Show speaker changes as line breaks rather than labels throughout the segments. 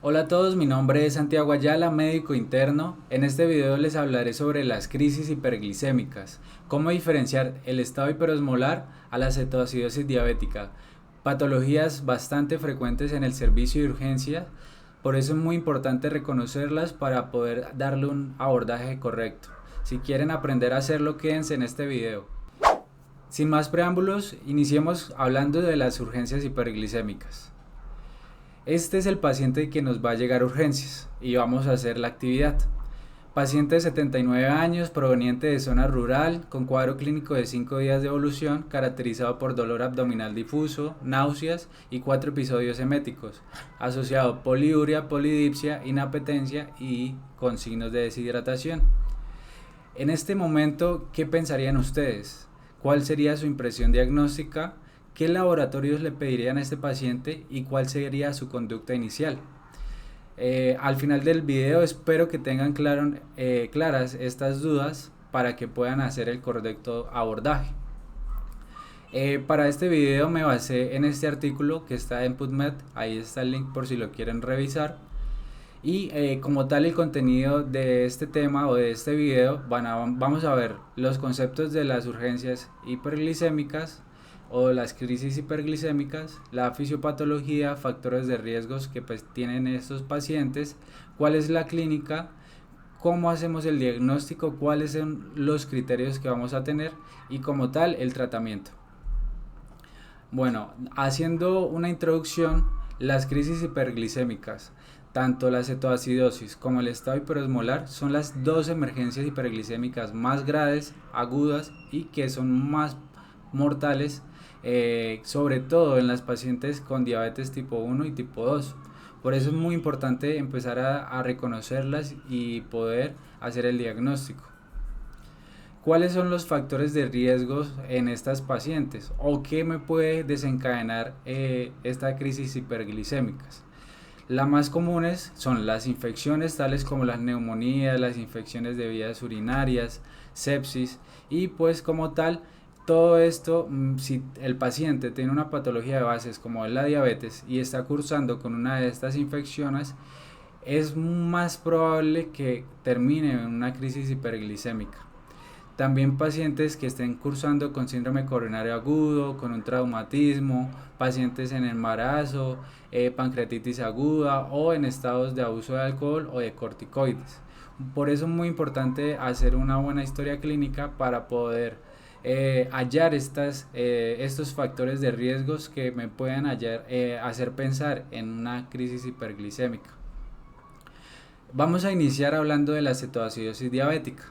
Hola a todos, mi nombre es Santiago Ayala, médico interno. En este video les hablaré sobre las crisis hiperglicémicas, cómo diferenciar el estado hiperosmolar a la cetoacidosis diabética, patologías bastante frecuentes en el servicio de urgencia, por eso es muy importante reconocerlas para poder darle un abordaje correcto. Si quieren aprender a hacerlo, quédense en este video. Sin más preámbulos, iniciemos hablando de las urgencias hiperglicémicas. Este es el paciente que nos va a llegar a urgencias y vamos a hacer la actividad. Paciente de 79 años, proveniente de zona rural, con cuadro clínico de 5 días de evolución, caracterizado por dolor abdominal difuso, náuseas y 4 episodios eméticos, asociado a poliuria, polidipsia, inapetencia y con signos de deshidratación. En este momento, ¿qué pensarían ustedes? ¿Cuál sería su impresión diagnóstica? ¿Qué laboratorios le pedirían a este paciente y cuál sería su conducta inicial? Al final del video espero que tengan claras estas dudas para que puedan hacer el correcto abordaje. Para este video me basé en este artículo que está en PubMed, ahí está el link por si lo quieren revisar. Y como tal el contenido de este tema o de este video vamos a ver los conceptos de las urgencias hiperglicémicas o las crisis hiperglicémicas, la fisiopatología, factores de riesgos que pues tienen estos pacientes, cuál es la clínica, cómo hacemos el diagnóstico, cuáles son los criterios que vamos a tener y como tal el tratamiento. Bueno, haciendo una introducción, las crisis hiperglicémicas, tanto la cetoacidosis como el estado hiperosmolar, son las dos emergencias hiperglicémicas más graves, agudas y que son más mortales, sobre todo en las pacientes con diabetes tipo 1 y tipo 2. Por eso es muy importante empezar a reconocerlas y poder hacer el diagnóstico. ¿Cuáles son los factores de riesgo en estas pacientes? ¿O qué me puede desencadenar esta crisis hiperglicémicas? Las más comunes son las infecciones tales como las neumonías, las infecciones de vías urinarias, sepsis y pues como tal todo esto, si el paciente tiene una patología de bases como es la diabetes y está cursando con una de estas infecciones, es más probable que termine en una crisis hiperglicémica. También pacientes que estén cursando con síndrome coronario agudo, con un traumatismo, pacientes en embarazo, pancreatitis aguda o en estados de abuso de alcohol o de corticoides. Por eso es muy importante hacer una buena historia clínica para poder hallar estos factores de riesgos que me puedan hacer pensar en una crisis hiperglicémica. Vamos a iniciar hablando de la cetoacidosis diabética.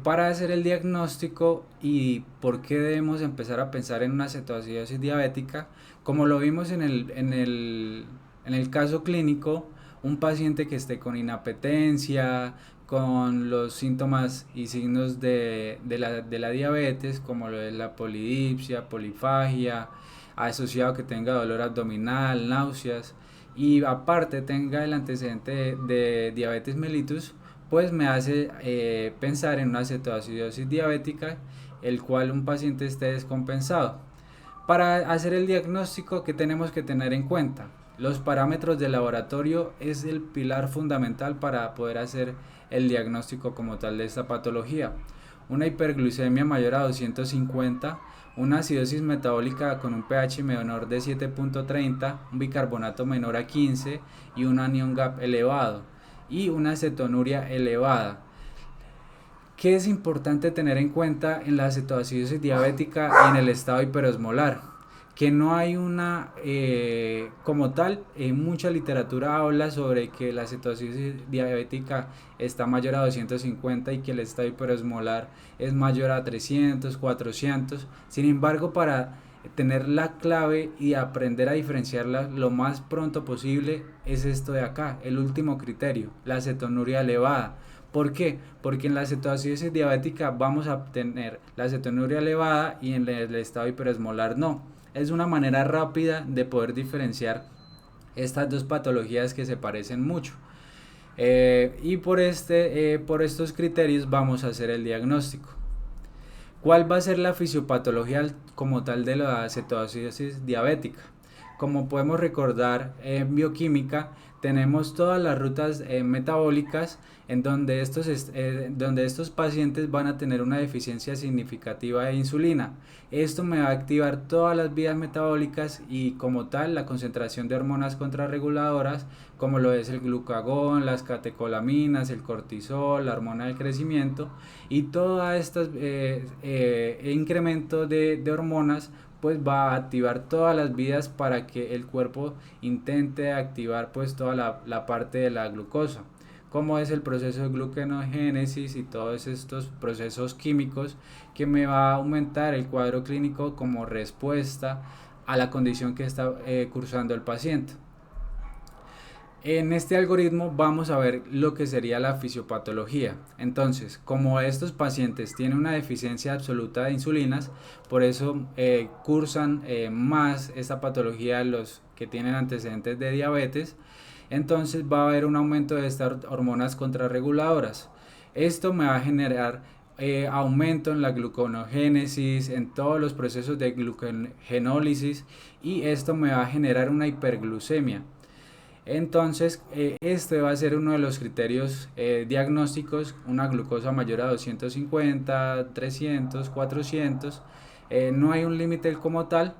Para hacer el diagnóstico y por qué debemos empezar a pensar en una cetoacidosis diabética, como lo vimos en el caso clínico, un paciente que esté con inapetencia, con los síntomas y signos de la diabetes, como lo es la polidipsia, polifagia, asociado que tenga dolor abdominal, náuseas, y aparte tenga el antecedente de diabetes mellitus, pues me hace pensar en una cetoacidosis diabética, el cual un paciente esté descompensado. Para hacer el diagnóstico, ¿qué tenemos que tener en cuenta? Los parámetros de laboratorio es el pilar fundamental para poder hacer el diagnóstico como tal de esta patología. Una hiperglucemia mayor a 250, una acidosis metabólica con un pH menor de 7.30, un bicarbonato menor a 15 y un anion gap elevado y una cetonuria elevada. ¿Qué es importante tener en cuenta en la cetoacidosis diabética y en el estado hiperosmolar? Que no hay como tal, mucha literatura habla sobre que la cetoacidosis diabética está mayor a 250 y que el estado hiperosmolar es mayor a 300, 400. Sin embargo, para tener la clave y aprender a diferenciarla lo más pronto posible es esto de acá, el último criterio, la cetonuria elevada. ¿Por qué? Porque en la cetoacidosis diabética vamos a tener la cetonuria elevada y en el estado hiperosmolar no. Es una manera rápida de poder diferenciar estas dos patologías que se parecen mucho. Y por estos criterios vamos a hacer el diagnóstico. ¿Cuál va a ser la fisiopatología como tal de la cetoacidosis diabética? como podemos recordar en bioquímica, tenemos todas las rutas metabólicas en donde estos pacientes van a tener una deficiencia significativa de insulina. Esto me va a activar todas las vías metabólicas y como tal la concentración de hormonas contrarreguladoras como lo es el glucagón, las catecolaminas, el cortisol, la hormona del crecimiento y todos estos incrementos de hormonas pues va a activar todas las vías para que el cuerpo intente activar pues toda la parte de la glucosa, como es el proceso de gluconeogénesis y todos estos procesos químicos que me va a aumentar el cuadro clínico como respuesta a la condición que está cursando el paciente. En este algoritmo vamos a ver lo que sería la fisiopatología. Entonces, como estos pacientes tienen una deficiencia absoluta de insulinas, por eso cursan más esta patología los que tienen antecedentes de diabetes, entonces va a haber un aumento de estas hormonas contrarreguladoras. Esto me va a generar aumento en la gluconeogénesis, en todos los procesos de glucogenólisis y esto me va a generar una hiperglucemia. Entonces, este va a ser uno de los criterios diagnósticos, una glucosa mayor a 250, 300, 400, no hay un límite como tal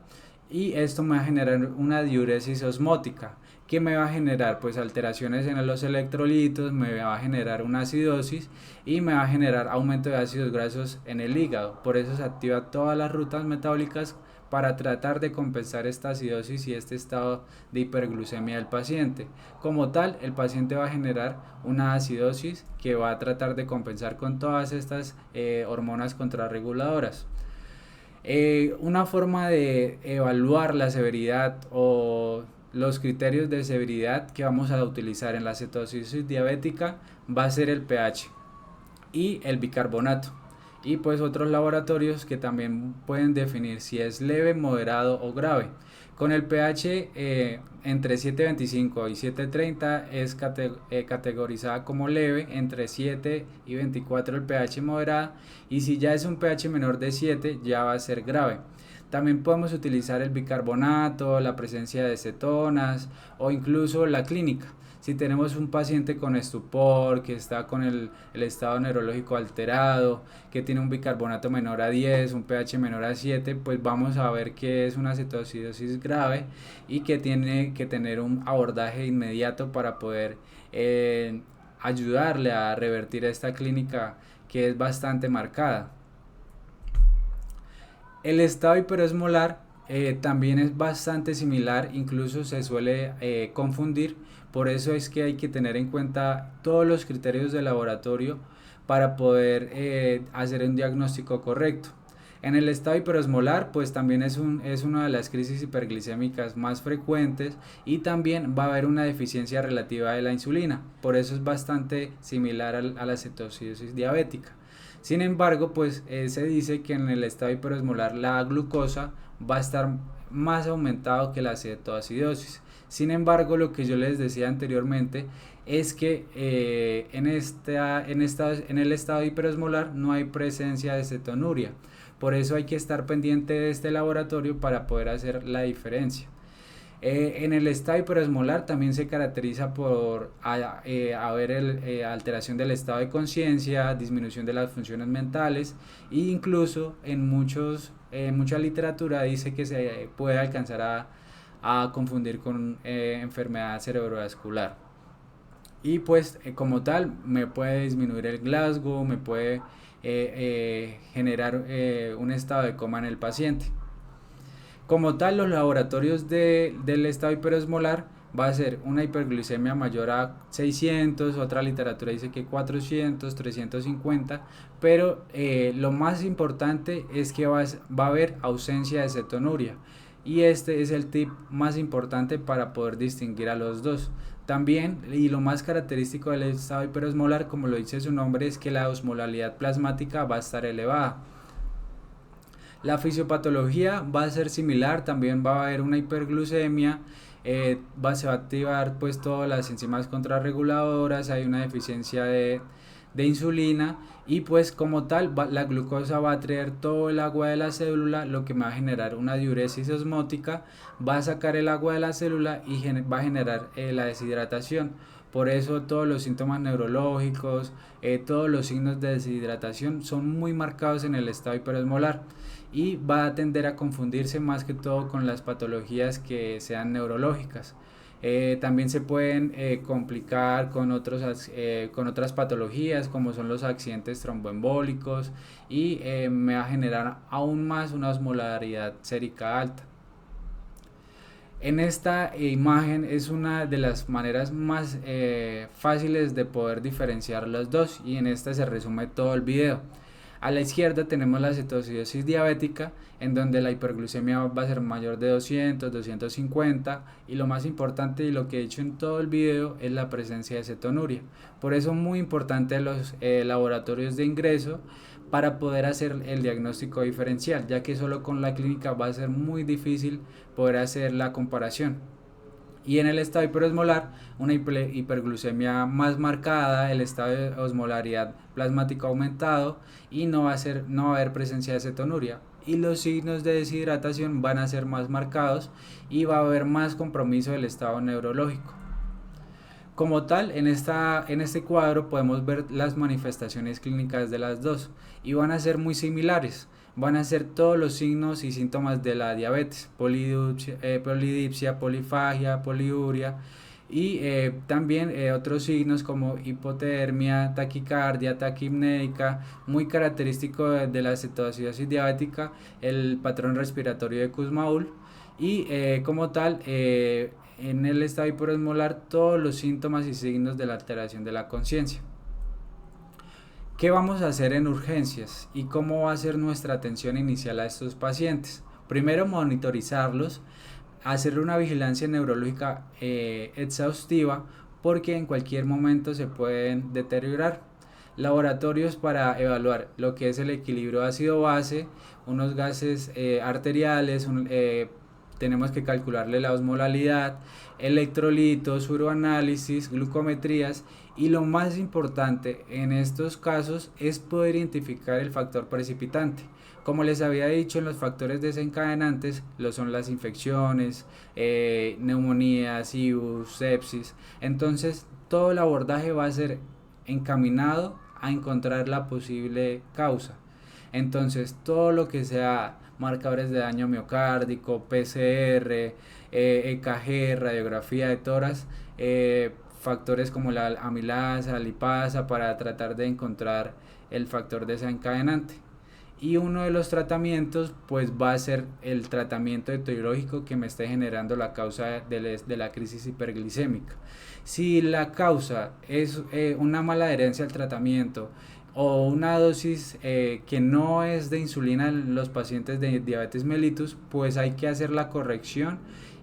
y esto me va a generar una diuresis osmótica que me va a generar pues alteraciones en los electrolitos, me va a generar una acidosis y me va a generar aumento de ácidos grasos en el hígado. Por eso se activa todas las rutas metabólicas para tratar de compensar esta acidosis y este estado de hiperglucemia del paciente. Como tal, el paciente va a generar una acidosis que va a tratar de compensar con todas estas hormonas contrarreguladoras. Una forma de evaluar la severidad o los criterios de severidad que vamos a utilizar en la cetoacidosis diabética va a ser el pH y el bicarbonato. Y pues otros laboratorios que también pueden definir si es leve, moderado o grave. Con el pH entre 7.25 y 7.30 es categorizada como leve, entre 7 y 24 el pH moderada y si ya es un pH menor de 7 ya va a ser grave. También podemos utilizar el bicarbonato, la presencia de cetonas o incluso la clínica. Si tenemos un paciente con estupor, que está con el estado neurológico alterado, que tiene un bicarbonato menor a 10, un pH menor a 7, pues vamos a ver que es una cetoacidosis grave y que tiene que tener un abordaje inmediato para poder ayudarle a revertir esta clínica que es bastante marcada. El estado hiperosmolar también es bastante similar, incluso se suele confundir, por eso es que hay que tener en cuenta todos los criterios de laboratorio para poder hacer un diagnóstico correcto. En el estado hiperosmolar pues también es una de las crisis hiperglicémicas más frecuentes y también va a haber una deficiencia relativa de la insulina, por eso es bastante similar a la cetoacidosis diabética. Sin embargo, pues se dice que en el estado hiperosmolar la glucosa va a estar más aumentado que la cetoacidosis. Sin embargo, lo que yo les decía anteriormente es que en el estado hiperosmolar no hay presencia de cetonuria. Por eso hay que estar pendiente de este laboratorio para poder hacer la diferencia. En el estado hiperosmolar también se caracteriza por haber alteración del estado de conciencia, disminución de las funciones mentales e incluso en mucha literatura dice que se puede alcanzar a confundir con enfermedad cerebrovascular. Y pues como tal me puede disminuir el Glasgow, me puede generar un estado de coma en el paciente. Como tal, los laboratorios del estado hiperosmolar va a ser una hiperglucemia mayor a 600, otra literatura dice que 400, 350, pero lo más importante es que va a haber ausencia de cetonuria y este es el tip más importante para poder distinguir a los dos. También, y lo más característico del estado hiperosmolar, como lo dice su nombre, es que la osmolalidad plasmática va a estar elevada. La fisiopatología va a ser similar, también va a haber una hiperglucemia, se va a activar pues todas las enzimas contrarreguladoras, hay una deficiencia de de insulina, y pues como tal la glucosa va a traer todo el agua de la célula, lo que va a generar una diuresis osmótica, va a sacar el agua de la célula y va a generar la deshidratación. Por eso todos los síntomas neurológicos, todos los signos de deshidratación son muy marcados en el estado hiperosmolar, y va a tender a confundirse más que todo con las patologías que sean neurológicas. También se pueden complicar con otras patologías como son los accidentes tromboembólicos, y me va a generar aún más una osmolaridad sérica alta. En esta imagen es una de las maneras más fáciles de poder diferenciar los dos, y en esta se resume todo el video. A la izquierda tenemos la cetoacidosis diabética, en donde la hiperglucemia va a ser mayor de 200, 250, y lo más importante y lo que he dicho en todo el video es la presencia de cetonuria. Por eso es muy importante los laboratorios de ingreso para poder hacer el diagnóstico diferencial, ya que solo con la clínica va a ser muy difícil poder hacer la comparación. Y en el estado hiperosmolar, una hiperglucemia más marcada, el estado de osmolaridad plasmática aumentado, y no va a haber presencia de cetonuria, y los signos de deshidratación van a ser más marcados, y va a haber más compromiso del estado neurológico. Como tal, en este cuadro podemos ver las manifestaciones clínicas de las dos, y van a ser muy similares. Van a ser todos los signos y síntomas de la diabetes: polidipsia, polifagia, poliuria, y también otros signos como hipotermia, taquicardia, taquipnéica, muy característico de la cetoacidosis diabética, el patrón respiratorio de Kussmaul, y como tal, en el estado hiperosmolar, todos los síntomas y signos de la alteración de la conciencia. ¿Qué vamos a hacer en urgencias y cómo va a ser nuestra atención inicial a estos pacientes? Primero, monitorizarlos, hacer una vigilancia neurológica exhaustiva, porque en cualquier momento se pueden deteriorar. Laboratorios para evaluar lo que es el equilibrio ácido-base, unos gases arteriales, tenemos que calcularle la osmolalidad, electrolitos, uroanálisis, glucometrías, y lo más importante en estos casos es poder identificar el factor precipitante. Como les había dicho, en los factores desencadenantes lo son las infecciones, neumonías, IBUs, sepsis. Entonces todo el abordaje va a ser encaminado a encontrar la posible causa. Entonces todo lo que sea marcadores de daño miocárdico, PCR, EKG, radiografía de tórax, factores como la amilasa, lipasa, para tratar de encontrar el factor desencadenante. Y uno de los tratamientos pues va a ser el tratamiento etiológico que me esté generando la causa de la crisis hiperglicémica. Si la causa es una mala adherencia al tratamiento, o una dosis que no es de insulina en los pacientes de diabetes mellitus, pues hay que hacer la corrección,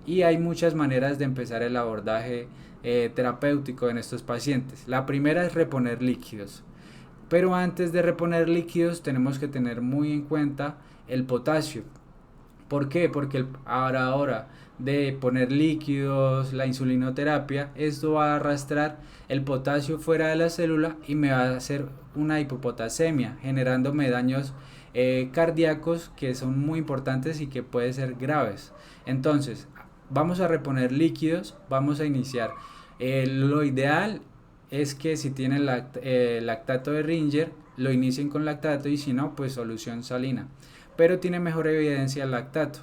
y hay muchas maneras de empezar el abordaje terapéutico en estos pacientes. La primera es reponer líquidos, pero antes de reponer líquidos tenemos que tener muy en cuenta el potasio. ¿Por qué? Porque a la hora de poner líquidos, la insulinoterapia, esto va a arrastrar el potasio fuera de la célula y me va a hacer una hipopotasemia, generándome daños cardíacos que son muy importantes y que pueden ser graves. Entonces, vamos a reponer líquidos, vamos a iniciar. Lo ideal es que si tienen lactato de Ringer, lo inicien con lactato, y si no, pues solución salina. Pero tiene mejor evidencia el lactato.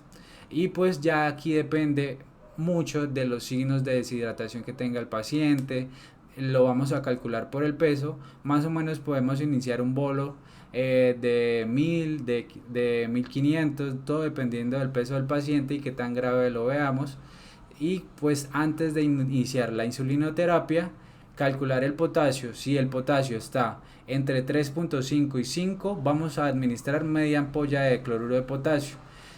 Y pues ya aquí depende mucho de los signos de deshidratación que tenga el paciente. Lo vamos a calcular por el peso. Más o menos podemos iniciar un bolo de 1000, de 1500, todo dependiendo del peso del paciente y qué tan grave lo veamos. Y pues antes de iniciar la insulinoterapia, calcular el potasio. Si el potasio está entre 3.5 y 5, vamos a administrar media ampolla de cloruro de potasio.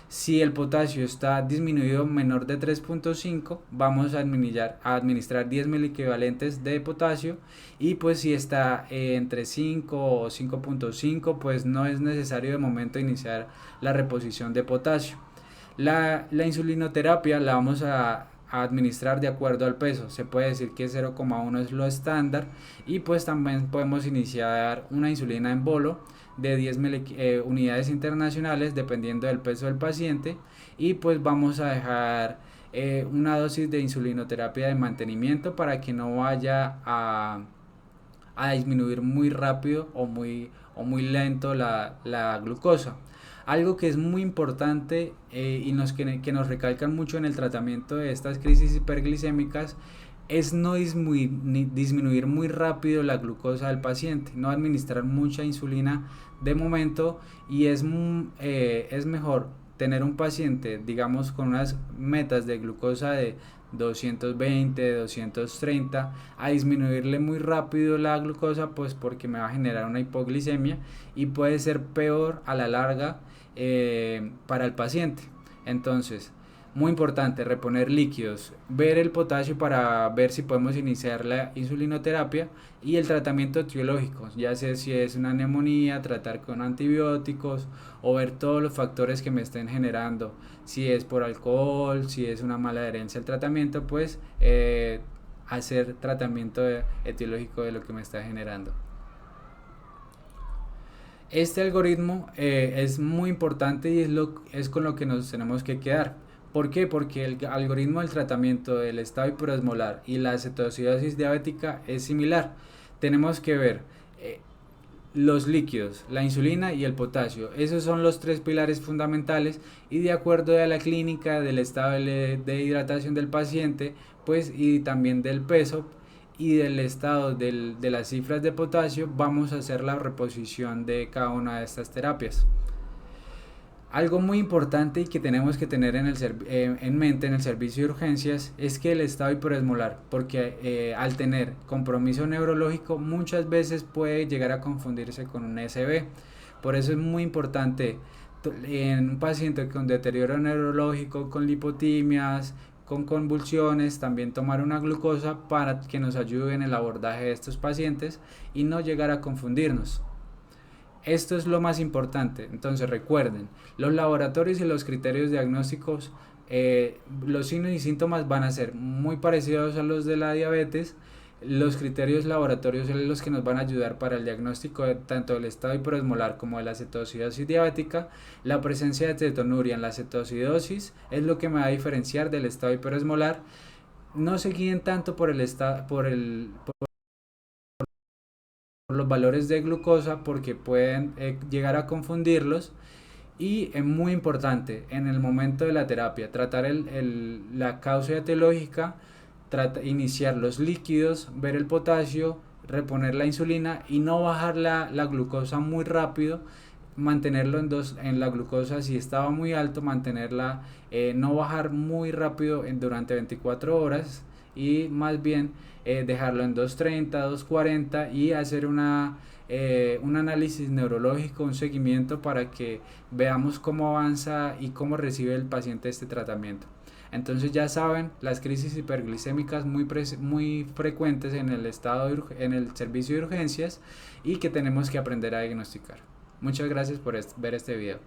Si el potasio está disminuido menor de 3.5, vamos a administrar 10 miliequivalentes de potasio. Y pues si está entre 5 o 5.5, pues no es necesario de momento iniciar la reposición de potasio. La insulinoterapia la vamos a a administrar de acuerdo al peso. Se puede decir que 0,1 es lo estándar, y pues también podemos iniciar una insulina en bolo de 10 unidades internacionales dependiendo del peso del paciente, y pues vamos a dejar una dosis de insulinoterapia de mantenimiento para que no vaya a disminuir muy rápido o muy lento la glucosa. Algo que es muy importante que nos recalcan mucho en el tratamiento de estas crisis hiperglicémicas es no disminuir muy rápido la glucosa del paciente, no administrar mucha insulina de momento, y es mejor tener un paciente, digamos, con unas metas de glucosa de 220, 230, a disminuirle muy rápido la glucosa, pues porque me va a generar una hipoglicemia y puede ser peor a la larga para el paciente. Entonces, muy importante, reponer líquidos, ver el potasio para ver si podemos iniciar la insulinoterapia, y el tratamiento etiológico, ya sea si es una neumonía, tratar con antibióticos o ver todos los factores que me estén generando, si es por alcohol, si es una mala adherencia al tratamiento, pues hacer tratamiento etiológico de lo que me está generando. Este algoritmo es muy importante y es con lo que nos tenemos que quedar. ¿Por qué? Porque el algoritmo del tratamiento del estado hiperosmolar y la cetoacidosis diabética es similar. Tenemos que ver los líquidos, la insulina y el potasio. Esos son los tres pilares fundamentales, y de acuerdo a la clínica, del estado de hidratación del paciente, pues, y también del peso y del estado de las cifras de potasio, vamos a hacer la reposición de cada una de estas terapias. Algo muy importante y que tenemos que tener en mente en el servicio de urgencias es que el estado hiperosmolar, porque al tener compromiso neurológico muchas veces puede llegar a confundirse con un SB. Por eso es muy importante en un paciente con deterioro neurológico, con lipotimias, con convulsiones, también tomar una glucosa para que nos ayude en el abordaje de estos pacientes y no llegar a confundirnos. Esto es lo más importante. Entonces recuerden, los laboratorios y los criterios diagnósticos, los signos y síntomas van a ser muy parecidos a los de la diabetes. Los criterios laboratorios son los que nos van a ayudar para el diagnóstico tanto del estado hiperosmolar como de la cetoacidosis diabética. La presencia de cetonuria en la cetoacidosis es lo que me va a diferenciar del estado hiperosmolar. No se guíen tanto por los valores de glucosa, porque pueden llegar a confundirlos. Y es muy importante en el momento de la terapia tratar la causa etiológica, iniciar los líquidos, ver el potasio, reponer la insulina y no bajar la glucosa muy rápido, mantenerlo en la glucosa si estaba muy alto, mantenerla, no bajar muy rápido durante 24 horas, y más bien dejarlo en 230, 240, y hacer un análisis neurológico, un seguimiento para que veamos cómo avanza y cómo recibe el paciente este tratamiento. Entonces ya saben, las crisis hiperglicémicas muy frecuentes en en el servicio de urgencias, y que tenemos que aprender a diagnosticar. Muchas gracias por ver este video.